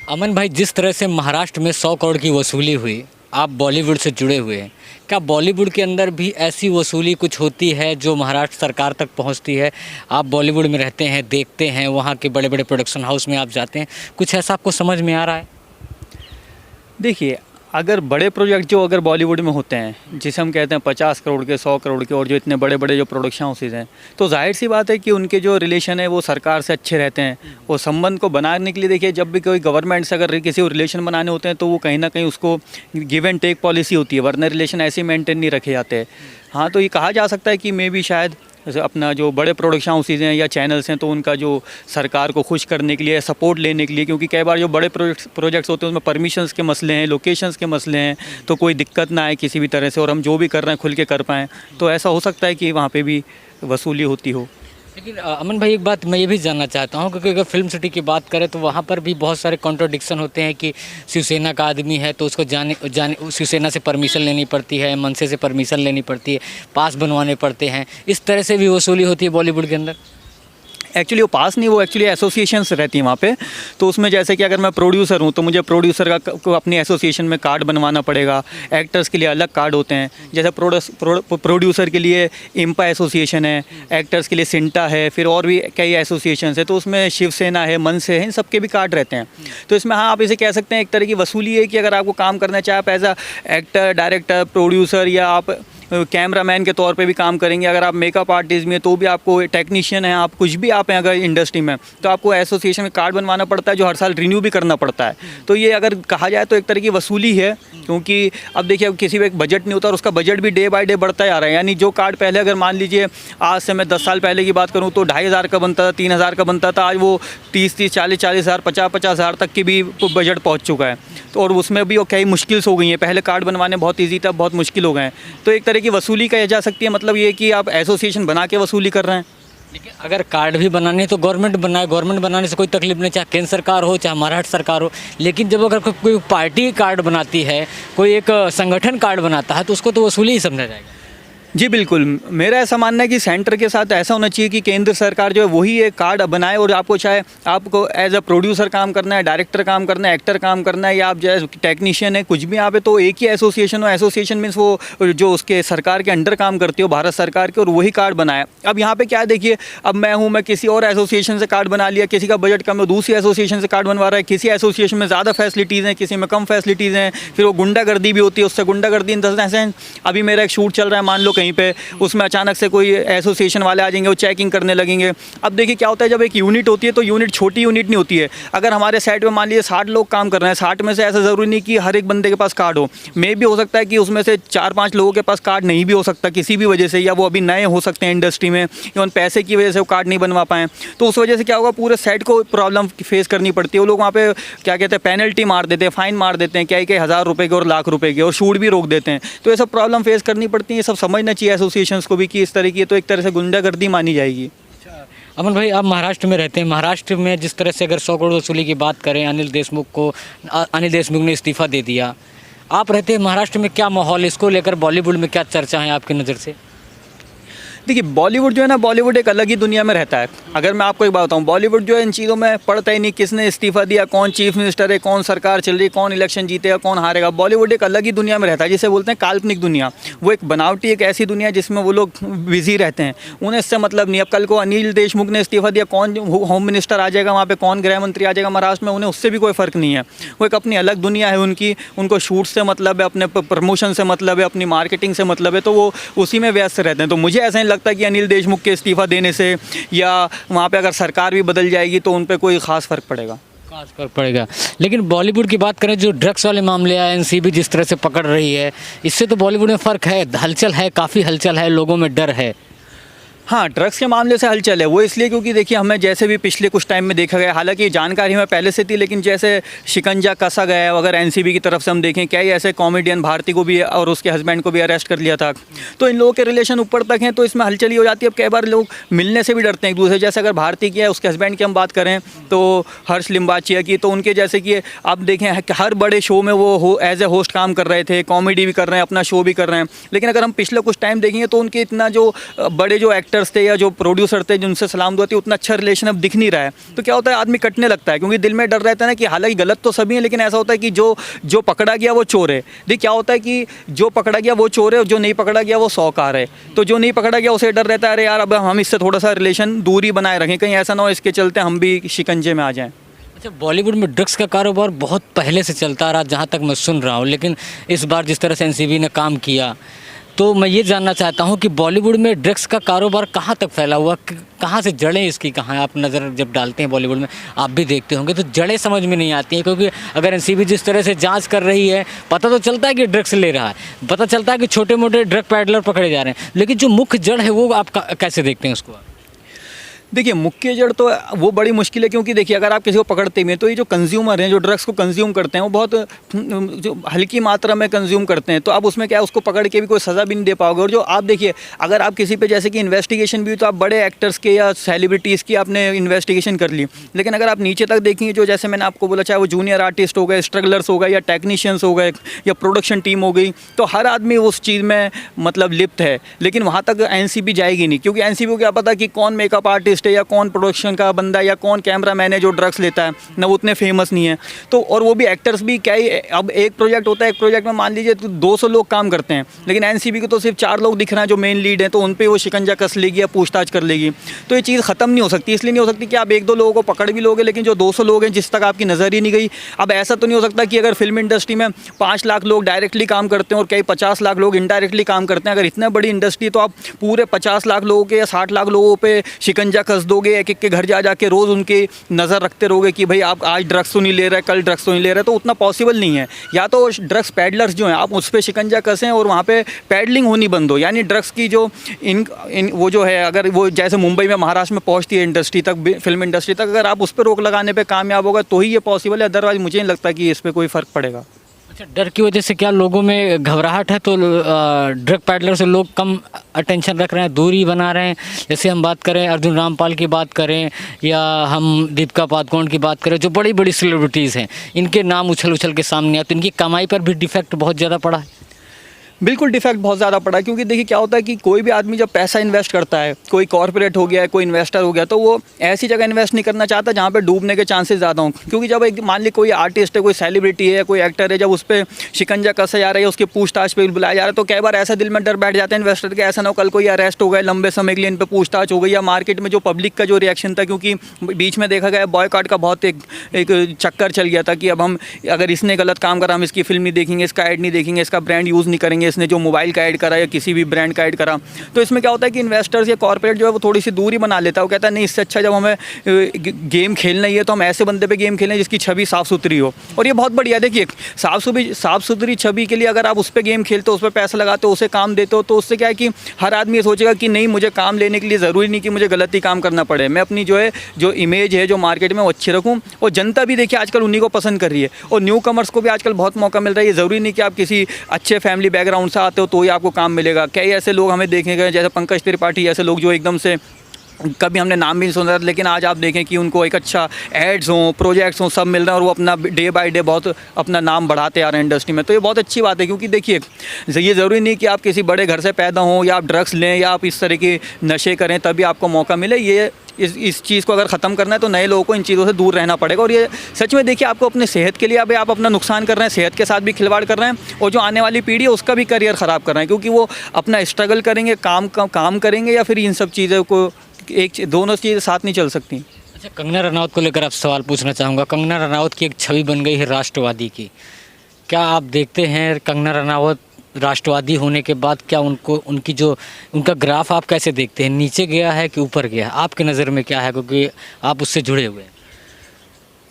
अमन भाई, जिस तरह से महाराष्ट्र में 100 करोड़ की वसूली हुई, आप बॉलीवुड से जुड़े हुए हैं, क्या बॉलीवुड के अंदर भी ऐसी वसूली कुछ होती है जो महाराष्ट्र सरकार तक पहुंचती है? आप बॉलीवुड में रहते हैं, देखते हैं, वहाँ के बड़े बड़े प्रोडक्शन हाउस में आप जाते हैं, कुछ ऐसा आपको समझ में आ रहा है? देखिए, अगर बड़े प्रोजेक्ट जो अगर बॉलीवुड में होते हैं, जिसे हम कहते हैं 50 करोड़ के, 100 करोड़ के, और जो इतने बड़े बड़े जो प्रोडक्शन हाउसेज हैं, तो जाहिर सी बात है कि उनके जो रिलेशन है वो सरकार से अच्छे रहते हैं। वो संबंध को बनाने के लिए, देखिए, जब भी कोई गवर्नमेंट से अगर किसी को रिलेशन बनाने होते हैं तो वो कहीं ना कहीं उसको गिव एंड टेक पॉलिसी होती है, वरना रिलेशन ऐसे मेंटेन नहीं रखे जाते हैं। हाँ, तो ये कहा जा सकता है कि मे बी शायद जैसे अपना जो बड़े प्रोडक्शन हाउसेज हैं या चैनल्स हैं, तो उनका जो सरकार को खुश करने के लिए, सपोर्ट लेने के लिए, क्योंकि कई बार जो बड़े प्रोजेक्ट्स होते हैं उसमें परमिशंस के मसले हैं, लोकेशंस के मसले हैं, तो कोई दिक्कत ना आए किसी भी तरह से, और हम जो भी कर रहे हैं खुल के कर पाएँ, तो ऐसा हो सकता है कि वहाँ पे भी वसूली होती हो। लेकिन अमन भाई, एक बात मैं ये भी जानना चाहता हूँ, क्योंकि अगर फिल्म सिटी की बात करें तो वहाँ पर भी बहुत सारे कॉन्ट्रोडिक्शन होते हैं कि शिवसेना का आदमी है तो उसको जाने शिवसेना से परमिशन लेनी पड़ती है, मनसे से परमिशन लेनी पड़ती है, पास बनवाने पड़ते हैं, इस तरह से भी वसूली होती है बॉलीवुड के अंदर। एक्चुअली वो पास नहीं, वो एक्चुअली एसोसिएशंस रहती हैं वहाँ पे। तो उसमें जैसे कि अगर मैं प्रोड्यूसर हूँ तो मुझे प्रोड्यूसर को अपनी एसोसिएशन में कार्ड बनवाना पड़ेगा। एक्टर्स के लिए अलग कार्ड होते हैं, जैसे प्रोड्यूसर के लिए इम्पा एसोसिएशन है, एक्टर्स के लिए सिंटा है, फिर और भी कई एसोसिएशन है, तो उसमें शिवसेना है, मनसे है, इन सबके भी कार्ड रहते हैं। तो इसमें हाँ, आप इसे कह सकते हैं एक तरह की वसूली है कि अगर आपको काम करना चाहे, आप as a actor, director, producer, या आप कैमरामैन के तौर पे भी काम करेंगे, अगर आप मेकअप आर्टिस्ट भी हैं तो भी, आपको टेक्नीशियन हैं, आप कुछ भी आप हैं अगर इंडस्ट्री में, तो आपको एसोसिएशन में कार्ड बनवाना पड़ता है, जो हर साल रिन्यू भी करना पड़ता है। तो ये अगर कहा जाए तो एक तरह की वसूली है, क्योंकि अब देखिए, अब किसी पे एक बजट नहीं होता और उसका बजट भी डे बाय डे बढ़ता जा रहा है। यानी जो कार्ड पहले, अगर मान लीजिए आज से मैं 10 साल पहले की बात करूँ तो 2,500 का बनता था, 3,000 का बनता था, आज वो 30-30, 40-40 हज़ार, 50-50 हज़ार तक की भी बजट पहुँच चुका है। तो और उसमें भी कई मुश्किल हो गई हैं, पहले कार्ड बनवाने बहुत ईजी था, बहुत मुश्किल हो गए हैं। तो एक तरह की वसूली कही जा सकती है, मतलब ये कि आप एसोसिएशन बना के वसूली कर रहे हैं। लेकिन अगर कार्ड भी बनाने तो गवर्नमेंट बनाए, गवर्नमेंट बनाने से कोई तकलीफ नहीं, चाहे केंद्र सरकार हो चाहे महाराष्ट्र सरकार हो। लेकिन जब अगर कोई पार्टी कार्ड बनाती है, कोई एक संगठन कार्ड बनाता है, तो उसको तो वसूली ही समझा जाएगा। जी बिल्कुल, मेरा ऐसा मानना है कि सेंटर के साथ ऐसा होना चाहिए कि केंद्र सरकार जो है वही एक कार्ड बनाए, और आपको चाहे आपको एज अ प्रोड्यूसर काम करना है, डायरेक्टर काम करना है, एक्टर काम करना है, या आप जो टेक्नीशियन है, कुछ भी आप है, तो एक ही एसोसिएशन हो। एसोसिएशन मीन्स वो जो उसके सरकार के अंडर काम करती हो, भारत सरकार के, और वही कार्ड बनाए। अब यहाँ पे क्या है, देखिए, अब मैं किसी और एसोसिएशन से कार्ड बना लिया, किसी का बजट कम है, दूसरी एसोसिएशन से कार्ड बनवा रहा है, किसी एसोसिएशन में ज़्यादा फैसिलिटीज़ हैं, किसी में कम फैसिलिटीज़ हैं, फिर वो गुंडागर्दी भी होती है, उससे गुंडागर्दी इन द सेंस, अभी मेरा एक शूट चल रहा है, मान लो कहीं पे, उसमें अचानक से कोई एसोसिएशन वाले आ जाएंगे, वो चेकिंग करने लगेंगे। अब देखिए क्या होता है, जब एक यूनिट होती है तो यूनिट छोटी यूनिट नहीं होती है। अगर हमारे साइड में मान लीजिए 60 लोग काम कर रहे हैं, 60 में से ऐसा ज़रूरी नहीं कि हर एक बंदे के पास कार्ड हो। मे भी हो सकता है कि उसमें से 4-5 लोगों के पास कार्ड नहीं भी हो सकता किसी भी वजह से, या वो अभी नए हो सकते हैं इंडस्ट्री में, या उन पैसे की वजह से वो कार्ड नहीं बनवा पाएँ। तो उस वजह से क्या होगा, पूरे साइड को प्रॉब्लम फेस करनी पड़ती है। वो लोग वहाँ पे क्या कहते हैं, पेनल्टी मार देते हैं, फाइन मार देते हैं, कई 1,000 रुपये के और लाख रुपये के, और शूट भी रोक देते हैं। तो ये सब प्रॉब्लम फेस करनी पड़ती है। ये सब समझना चाहिए एसोसिएशंस को भी कि इस तरह की तो एक तरह से गुंडागर्दी मानी जाएगी। अमन भाई, आप महाराष्ट्र में रहते हैं, महाराष्ट्र में जिस तरह से अगर 100 करोड़ वसूली की बात करें, अनिल देशमुख ने इस्तीफ़ा दे दिया। आप रहते हैं महाराष्ट्र में, क्या माहौल, इसको लेकर बॉलीवुड में क्या चर्चा है आपकी नज़र से? देखिए, बॉलीवुड जो है ना, बॉलीवुड एक अलग ही दुनिया में रहता है। अगर मैं आपको एक बात बताऊँ, बॉलीवुड जो है इन चीज़ों में पड़ता ही नहीं, किसने इस्तीफ़ा दिया, कौन चीफ मिनिस्टर है, कौन सरकार चल रही है, कौन इलेक्शन जीतेगा, कौन हारेगा। बॉलीवुड एक अलग ही दुनिया में रहता है, जिसे बोलते हैं काल्पनिक दुनिया। वो एक बनावटी, एक ऐसी दुनिया जिसमें वो लोग बिजी रहते हैं, उन्हें इससे मतलब नहीं। अब कल को अनिल देशमुख ने इस्तीफ़ा दिया, कौन होम मिनिस्टर आ जाएगा वहाँ पर, कौन गृह मंत्री आ जाएगा महाराष्ट्र में, उन्हें उससे भी कोई फ़र्क नहीं है। वो एक अपनी अलग दुनिया है उनकी, उनको शूट से मतलब है, अपने प्रमोशन से मतलब है, अपनी मार्केटिंग से मतलब है, तो वो उसी में व्यस्त रहते हैं। तो मुझे ऐसा नहीं लगता कि अनिल देशमुख के इस्तीफ़ा देने से या वहाँ पे अगर सरकार भी बदल जाएगी तो उन पे कोई ख़ास फ़र्क पड़ेगा। लेकिन बॉलीवुड की बात करें, जो ड्रग्स वाले मामले हैं, एनसीबी जिस तरह से पकड़ रही है, इससे तो बॉलीवुड में फ़र्क है, हलचल है, काफ़ी हलचल है, लोगों में डर है। हाँ, ड्रग्स के मामले से हलचल है वो इसलिए क्योंकि देखिए, हमें जैसे भी पिछले कुछ टाइम में देखा गया, हालांकि जानकारी हमें पहले से थी, लेकिन जैसे शिकंजा कसा गया है, अगर एनसीबी की तरफ से हम देखें, क्या ही ऐसे कॉमेडियन भारती को भी और उसके हस्बैंड को भी अरेस्ट कर लिया था। तो इन लोगों के रिलेशन ऊपर तक हैं, तो इसमें हलचल ही हो जाती है। अब कई बार लोग मिलने से भी डरते हैं एक दूसरे। जैसे अगर भारती की है, उसके हस्बैंड की हम बात करें तो हर्ष लिम्बाचिया की, तो उनके जैसे कि आप देखें हर बड़े शो में वो एज ए होस्ट काम कर रहे थे, कॉमेडी भी कर रहे हैं, अपना शो भी कर रहे हैं। लेकिन अगर हम पिछले कुछ टाइम देखेंगे तो उनके इतना जो बड़े जो एक्टर डायरेक्टर्स थे या जो प्रोड्यूसर थे जिनसे सलाम दुआ थी, उतना अच्छा रिलेशन अब दिख नहीं रहा है। तो क्या होता है, आदमी कटने लगता है, क्योंकि दिल में डर रहता है ना कि हालांकि गलत तो सभी हैं, लेकिन ऐसा होता है कि जो पकड़ा गया वो चोर है। देखिए क्या होता है कि जो पकड़ा गया वो चोर है और जो नहीं पकड़ा गया वो सौकार है। तो जो नहीं पकड़ा गया उसे डर रहता है, अरे यार अब हम इससे थोड़ा सा रिलेशन दूरी बनाए रखें, कहीं ऐसा ना हो इसके चलते हम भी शिकंजे में आ जाएं। अच्छा, बॉलीवुड में ड्रग्स का कारोबार बहुत पहले से चलता आ रहा, जहाँ तक मैं सुन रहा हूँ, लेकिन इस बार जिस तरह से एनसीबी ने काम किया, तो मैं ये जानना चाहता हूँ कि बॉलीवुड में ड्रग्स का कारोबार कहाँ तक फैला हुआ, कहाँ से जड़ें इसकी कहाँ हैं? आप नज़र जब डालते हैं बॉलीवुड में, आप भी देखते होंगे, तो जड़ें समझ में नहीं आती हैं, क्योंकि अगर एनसीबी जिस तरह से जांच कर रही है, पता तो चलता है कि ड्रग्स ले रहा है, पता चलता है कि छोटे मोटे ड्रग पैडलर पकड़े जा रहे हैं, लेकिन जो मुख्य जड़ है वो आप कैसे देखते हैं उसको? देखिए मुख्य जड़ तो वो बड़ी मुश्किल है, क्योंकि देखिए अगर आप किसी को पकड़ते भी हैं तो ये जो कंज्यूमर हैं, जो ड्रग्स को कंज्यूम करते हैं, वो बहुत जो हल्की मात्रा में कंज्यूम करते हैं, तो आप उसमें क्या है, उसको पकड़ के भी कोई सज़ा भी नहीं दे पाओगे। और जो आप देखिए, अगर आप किसी पे जैसे कि इन्वेस्टिगेशन भी हुई, तो आप बड़े एक्टर्स के या सेलिब्रिटीज़ की आपने इन्वेस्टिगेशन कर ली, लेकिन अगर आप नीचे तक देखेंगे, जो जैसे मैंने आपको बोला, चाहे वो जूनियर आर्टिस्ट हो गए, स्ट्रगलर्स हो गए, या टेक्नीशियंस हो गए, या प्रोडक्शन टीम हो गई, तो हर आदमी उस चीज़ में मतलब लिप्त है, लेकिन वहाँ तक एनसीबी जाएगी नहीं, क्योंकि एनसीबी को क्या पता कि कौन मेकअप आर्टिस्ट है या कौन प्रोडक्शन का बंदा या कौन कैमरा मैन है जो ड्रग्स लेता है ना, वो उतने फेमस नहीं है। तो और वो भी एक्टर्स भी क्या ही, अब एक प्रोजेक्ट होता है, एक प्रोजेक्ट में मान लीजिए तो 200 लोग काम करते हैं, लेकिन एनसीबी को तो सिर्फ 4 लोग दिख रहे हैं जो मेन लीड हैं, तो उन पे वो शिकंजा कस लेगी या पूछताछ कर लेगी। तो ये चीज़ ख़त्म नहीं हो सकती, इसलिए नहीं हो सकती कि आप 1-2 लोगों को पकड़ भी लोगे, लेकिन जो 200 लोग हैं जिस तक आपकी नज़र ही नहीं गई। अब ऐसा तो नहीं हो सकता कि अगर फिल्म इंडस्ट्री में 5 लाख लोग डायरेक्टली काम करते हैं और कई 50 लाख लोग इनडायरेक्टली काम करते हैं, अगर इतना बड़ी इंडस्ट्री, तो आप पूरे 50 लाख लोगों के या 60 लाख लोगों पर शिकंजा कस दोगे, एक एक के घर जा के रोज़ उनकी नज़र रखते रहोगे कि भाई आप आज ड्रग्स तो नहीं ले रहे, कल ड्रग्स तो नहीं ले रहे, तो उतना पॉसिबल नहीं है। या तो ड्रग्स पैडलर्स जो हैं आप उस पर शिकंजा कसें और वहाँ पे पैडलिंग होनी बंद हो, यानी ड्रग्स की जो वो जो है, अगर वो जैसे मुंबई में महाराष्ट्र में पहुँचती है इंडस्ट्री तक, फिल्म इंडस्ट्री तक, अगर आप उस पर रोक लगाने पर कामयाब होगा तो ही ये पॉसिबल है, अदरवाइज मुझे नहीं लगता कि इस पर कोई फ़र्क पड़ेगा। अच्छा, डर की वजह से क्या लोगों में घबराहट है, तो ड्रग पैडलर से लोग कम अटेंशन रख रहे हैं, दूरी बना रहे हैं? जैसे हम बात करें अर्जुन रामपाल की बात करें या हम दीपिका पादुकोण की बात करें, जो बड़ी बड़ी सेलिब्रिटीज़ हैं, इनके नाम उछल उछल के सामने आए, तो इनकी कमाई पर भी डिफेक्ट बहुत ज़्यादा पड़ा है। बिल्कुल डिफेक्ट बहुत ज़्यादा पड़ा है, क्योंकि देखिए क्या होता है कि कोई भी आदमी जब पैसा इन्वेस्ट करता है, कोई कॉर्पोरेट हो गया है, कोई इन्वेस्टर हो गया, तो वो ऐसी जगह इन्वेस्ट नहीं करना चाहता जहाँ पे डूबने के चांसेस ज़्यादा हों। क्योंकि जब एक मान ली कोई आर्टिस्ट है, कोई सेलिब्रिटी है, कोई एक्टर है, जब उस पर शिकंजा कसा जा रहा है, उसके पूछताछ पे बुलाया जा रहा है, तो कई बार ऐसा दिल में डर बैठ जाता है इन्वेस्टर के, ऐसा ना हो कल कोई अरेस्ट हो गए, लंबे समय के लिए इन पर पूछताछ हो गई, या मार्केट में जो पब्लिक का जो रिएक्शन था, क्योंकि बीच में देखा गया बॉयकॉट का बहुत एक चक्कर चल गया था कि अब हम अगर इसने गलत काम करा, हम इसकी फिल्म नहीं देखेंगे, इसका ऐड नहीं देखेंगे, इसका ब्रांड यूज़ नहीं करेंगे, इसने जो मोबाइल का ऐड करा या किसी भी ब्रांड का ऐड करा। तो इसमें क्या होता है कि इन्वेस्टर्स या कॉर्पोरेट जो है वो थोड़ी सी दूरी बना लेता है, वो कहता है नहीं, इससे अच्छा जब हमें गेम खेलना ही है तो हम ऐसे बंदे पे गेम खेलें जिसकी छवि साफ़ सुथरी हो। और ये बहुत बढ़िया, देखिए साफ़ सुथरी छवि के लिए अगर आप उस पर गेम खेलते हो, उस पर पैसा लगाते हो, उसे काम देते हो, तो उससे क्या है कि हर आदमी ये सोचेगा कि नहीं, मुझे काम लेने के लिए ज़रूरी नहीं कि मुझे गलत ही काम करना पड़े, मैं अपनी जो इमेज है जो मार्केट में वो अच्छी रखूँ। और जनता भी देखिए आजकल उन्हीं को पसंद कर रही है, और न्यू कमर्स को भी आजकल बहुत मौका मिल रहा है। ये ज़रूरी नहीं कि आप किसी अच्छे फैमिली बैकग्राउंड से आते हो तो ही आपको काम मिलेगा। कई ऐसे लोग हमें देखेंगे जैसे पंकज त्रिपाठी, ऐसे लोग जो एकदम से कभी हमने नाम भी नहीं सुना, लेकिन आज आप देखें कि उनको एक अच्छा एड्स हों, प्रोजेक्ट्स हों, सब मिल रहे हैं, और वो अपना डे बाय डे बहुत अपना नाम बढ़ाते आ रहे हैं इंडस्ट्री में। तो ये बहुत अच्छी बात है, क्योंकि देखिए ये ज़रूरी नहीं कि आप किसी बड़े घर से पैदा हों या आप ड्रग्स लें या आप इस तरह के नशे करें तभी आपको मौका मिले। ये इस चीज़ को अगर ख़त्म करना है तो नए लोगों को इन चीज़ों से दूर रहना पड़ेगा। और ये सच में देखिए आपको अपने सेहत के लिए अभी आप अपना नुकसान कर रहे हैं, सेहत के साथ भी खिलवाड़ कर रहे हैं, और जो आने वाली पीढ़ी है उसका भी करियर ख़राब कर रहे हैं, क्योंकि वो अपना स्ट्रगल करेंगे, काम करेंगे, या फिर इन सब चीज़ों को दोनों चीज़ें साथ नहीं चल सकती। अच्छा, कंगना रनौत को लेकर आप सवाल पूछना चाहूँगा। कंगना रनौत की एक छवि बन गई है राष्ट्रवादी की, क्या आप देखते हैं कंगना रनौत राष्ट्रवादी होने के बाद क्या उनका ग्राफ आप कैसे देखते हैं, नीचे गया है कि ऊपर गया है? आपकी नज़र में क्या है, क्योंकि आप उससे जुड़े हुए हैं?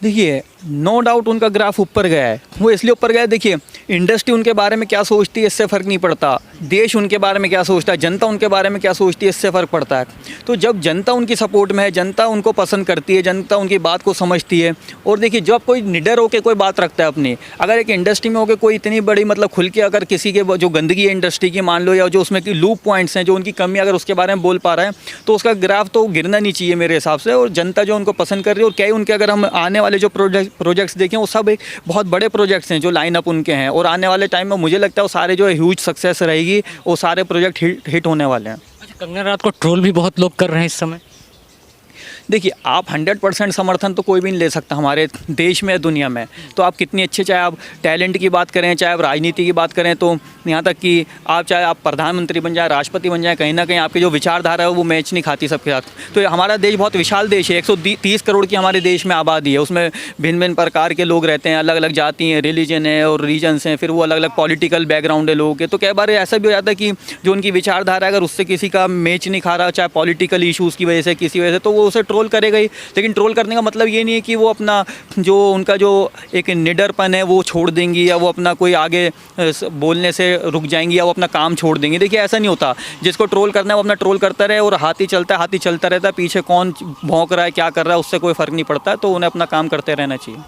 देखिए नो डाउट उनका ग्राफ ऊपर गया है। वो इसलिए ऊपर गया है, देखिए इंडस्ट्री उनके बारे में क्या सोचती है इससे फ़र्क नहीं पड़ता, देश उनके बारे में क्या सोचता है, जनता उनके बारे में क्या सोचती है इससे फ़र्क पड़ता है। तो जब जनता उनकी सपोर्ट में है, जनता उनको पसंद करती है, जनता उनकी बात को समझती है। और देखिए जब कोई निडर होकर कोई बात रखता है अपनी, अगर एक इंडस्ट्री में होकर कोई इतनी बड़ी मतलब खुल के अगर किसी के जो गंदगी है इंडस्ट्री की मान लो, या जो उसमें लूप पॉइंट्स हैं, जो उनकी कमी, अगर उसके बारे में बोल पा रहा है, तो उसका ग्राफ तो गिरना नहीं चाहिए मेरे हिसाब से। और जनता जो उनको पसंद कर रही है, और क्या उनके अगर हम आने वाले जो प्रोजेक्ट्स देखें वो सब एक बहुत बड़े प्रोजेक्ट्स हैं जो लाइनअप उनके हैं, और आने वाले टाइम में मुझे लगता है वो सारे जो है ह्यूज सक्सेस रहेगी, वो सारे प्रोजेक्ट हिट होने वाले हैं। अच्छा, कंगना राउत को ट्रोल भी बहुत लोग कर रहे हैं इस समय। देखिए, आप 100% समर्थन तो कोई भी नहीं ले सकता हमारे देश में, दुनिया में। तो आप कितनी अच्छे, चाहे आप टैलेंट की बात करें, चाहे आप राजनीति की बात करें, तो यहाँ तक कि चाहे आप प्रधानमंत्री बन जाए, राष्ट्रपति बन जाए, कहीं ना कहीं आपकी जो विचारधारा है वो मैच नहीं खाती सबके साथ। तो हमारा देश बहुत विशाल देश है, 130 करोड़ की हमारे देश में आबादी है। उसमें भिन्न भिन्न प्रकार के लोग रहते हैं, अलग अलग जाति हैं, रिलीजन है और रीजन्स हैं, फिर वो अलग अलग पॉलिटिकल बैकग्राउंड है लोगों के। तो कई बार ऐसा भी हो जाता है कि जो उनकी विचारधारा अगर उससे किसी का मैच नहीं खा रहा, चाहे पॉलिटिकल इशूज़ की वजह से, किसी वजह से, तो वो उसे ट्रोल करेगा ही। लेकिन ट्रोल करने का मतलब ये नहीं है कि वो अपना जो उनका जो एक निडरपन है वो छोड़ देंगी, या वो अपना कोई आगे बोलने से रुक जाएंगी, या वो अपना काम छोड़ देंगी। देखिए, ऐसा नहीं होता। जिसको ट्रोल करना है वो अपना ट्रोल करता रहे, और हाथी चलता है, हाथी चलता रहता है, पीछे कौन भौंक रहा है, क्या कर रहा है, उससे कोई फ़र्क नहीं पड़ता है। तो उन्हें अपना काम करते रहना चाहिए।